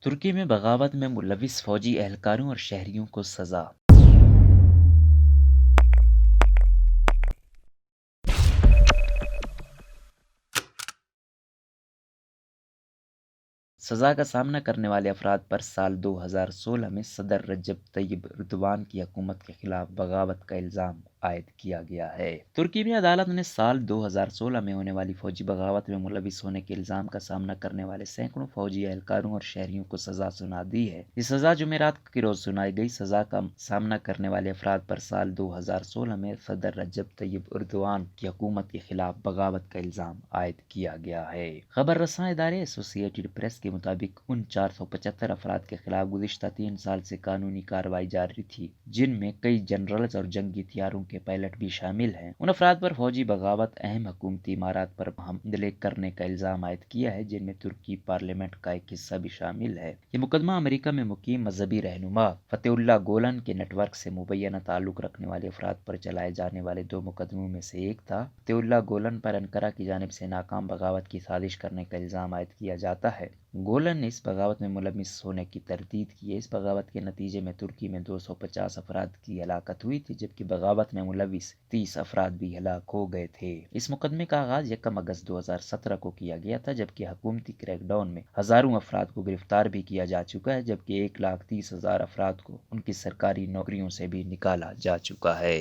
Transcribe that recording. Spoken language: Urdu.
ترکی میں بغاوت میں ملوث فوجی اہلکاروں اور شہریوں کو سزا۔ سزا کا سامنا کرنے والے افراد پر سال 2016 میں صدر رجب طیب اردوان کی حکومت کے خلاف بغاوت کا الزام عائد کیا گیا ہے۔ ترکی میں عدالت نے سال 2016 میں ہونے والی فوجی بغاوت میں ملوث ہونے کے الزام کا سامنا کرنے والے سینکڑوں فوجی اہلکاروں اور شہریوں کو سزا سنا دی ہے۔ یہ سزا جمعرات کے روز سنائی گئی۔ سزا کا سامنا کرنے والے افراد پر سال 2016 میں صدر رجب طیب اردوان کی حکومت کے خلاف بغاوت کا الزام عائد کیا گیا ہے۔ خبر رساں ادارے ایسوسی ایٹڈ پریس کے مطابق ان 475 افراد کے خلاف گزشتہ 3 سال سے قانونی کارروائی جاری تھی، جن میں کئی جنرلز اور جنگی طیاروں کے پائلٹ بھی شامل ہیں۔ ان افراد پر فوجی بغاوت، اہم حکومتی عمارات پر حملے کرنے کا الزام عائد کیا ہے، جن میں ترکی پارلیمنٹ کا ایک حصہ بھی شامل ہے۔ یہ مقدمہ امریکہ میں مقیم مذہبی رہنما فتح اللہ گولن کے نیٹ ورک سے مبینہ تعلق رکھنے والے افراد پر چلائے جانے والے 2 مقدموں میں سے ایک تھا۔ فتح اللہ گولن پر انقرہ کی جانب سے ناکام بغاوت کی سازش کرنے کا الزام عائد کیا جاتا ہے۔ گولن نے اس بغاوت میں ملوث ہونے کی تردید کی ہے۔ اس بغاوت کے نتیجے میں ترکی میں 250 افراد کی ہلاکت ہوئی تھی، جبکہ بغاوت میں ملوث 30 افراد بھی ہلاک ہو گئے تھے۔ اس مقدمے کا آغاز 1 اگست 2017 کو کیا گیا تھا، جبکہ حکومتی کریک ڈاؤن میں ہزاروں افراد کو گرفتار بھی کیا جا چکا ہے، جبکہ 1,30,000 افراد کو ان کی سرکاری نوکریوں سے بھی نکالا جا چکا ہے۔